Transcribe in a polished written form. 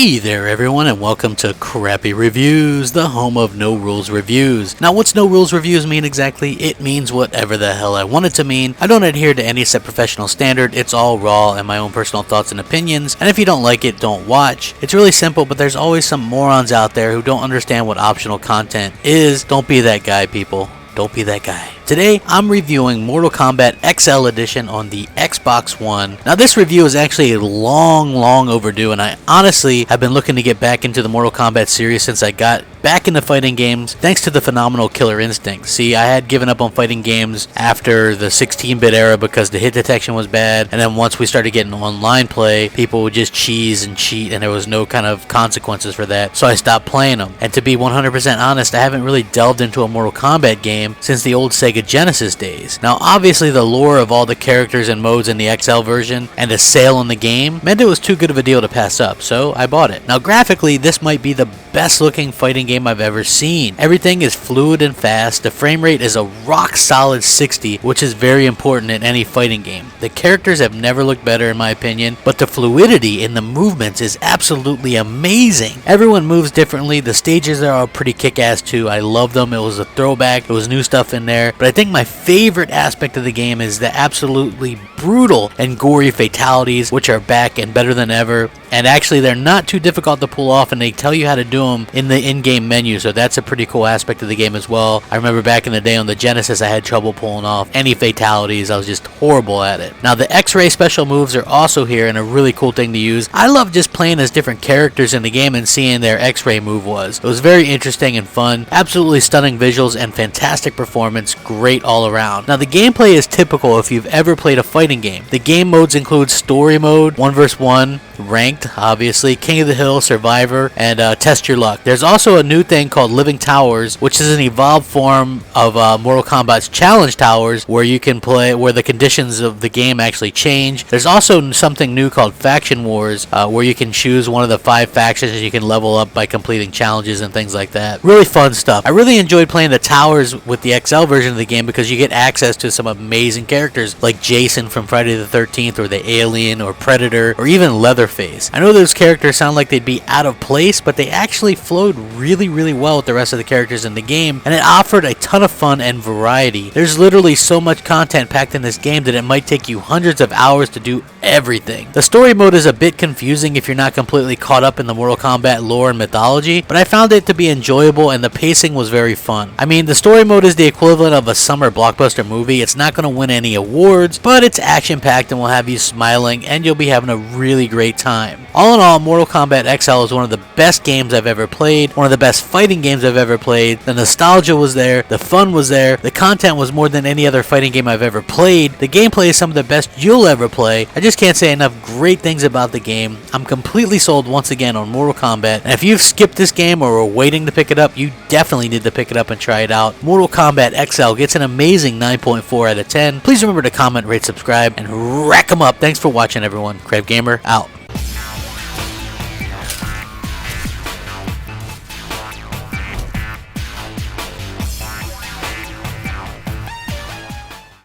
Hey there everyone, and welcome to Crappy Reviews, the home of no rules reviews. Now what's no rules reviews mean exactly? It means whatever the hell I want it to mean. I don't adhere to any set professional standard, it's all raw and my own personal thoughts and opinions, and if you don't like it, don't watch. It's really simple, but there's always some morons out there who don't understand what optional content is. Don't be that guy, people. Don't be that guy. Today, I'm reviewing Mortal Kombat XL Edition on the Xbox One. Now, this review is actually long overdue, and I honestly have been looking to get back into the Mortal Kombat series since I got back into fighting games thanks to the phenomenal Killer Instinct. See, I had given up on fighting games after the 16-bit era because the hit detection was bad, and then once we started getting online play, people would just cheese and cheat, and there was no kind of consequences for that, so I stopped playing them. And to be 100% honest, I haven't really delved into a Mortal Kombat game since the old Sega Genesis days. Now obviously the lore of all the characters and modes in the XL version and the sale on the game meant it was too good of a deal to pass up, so I bought it. Now graphically, this might be the best looking fighting game I've ever seen. Everything is fluid and fast, the frame rate is a rock solid 60, which is very important in any fighting game. The characters have never looked better in my opinion, but the fluidity in the movements is absolutely amazing. Everyone moves differently, the stages are all pretty kick-ass too. I love them, it was a throwback, there was new stuff in there, but I think my favorite aspect of the game is the absolutely brutal and gory fatalities, which are back and better than ever, and actually they're not too difficult to pull off, and they tell you how to do them in the in-game menu, so that's a pretty cool aspect of the game as well. I remember back in the day on the Genesis I had trouble pulling off any fatalities, I was just horrible at it. Now the X-ray special moves are also here and a really cool thing to use. I love just playing as different characters in the game and seeing their X-ray move was. It was very interesting and fun, absolutely stunning visuals and fantastic performance, great all around. Now the gameplay is typical if you've ever played a fighting game. The game modes include story mode, 1 vs 1, ranked obviously, King of the Hill, Survivor, and Test Your Luck. There's also a new thing called Living Towers, which is an evolved form of Mortal Kombat's Challenge Towers, where you can play, where the conditions of the game actually change. There's also something new called Faction Wars, where you can choose one of the 5 factions and you can level up by completing challenges and things like that. Really fun stuff. I really enjoyed playing the towers with the XL version of the game because you get access to some amazing characters like Jason from Friday the 13th, or the Alien, or Predator, or even Leatherface. I know those characters sound like they'd be out of place, but they actually flowed really well with the rest of the characters in the game, and it offered a ton of fun and variety. There's literally so much content packed in this game that it might take you hundreds of hours to do everything. The story mode is a bit confusing if you're not completely caught up in the Mortal Kombat lore and mythology, but I found it to be enjoyable and the pacing was very fun. I mean, the story mode is the equivalent of a summer blockbuster movie. It's not going to win any awards, but it's action-packed and will have you smiling and you'll be having a really great time. All in all, Mortal Kombat XL is one of the best games I've ever played, one of the best fighting games I've ever played. The nostalgia was there, the fun was there, the content was more than any other fighting game I've ever played, the gameplay is some of the best you'll ever play. I just can't say enough great things about the game. I'm completely sold once again on Mortal Kombat, and if you've skipped this game or are waiting to pick it up, you definitely need to pick it up and try it out. Mortal Kombat XL gets an amazing 9.4 out of 10. Please remember to comment, rate, subscribe, and rack 'em up. Thanks for watching everyone. Crapgamer out.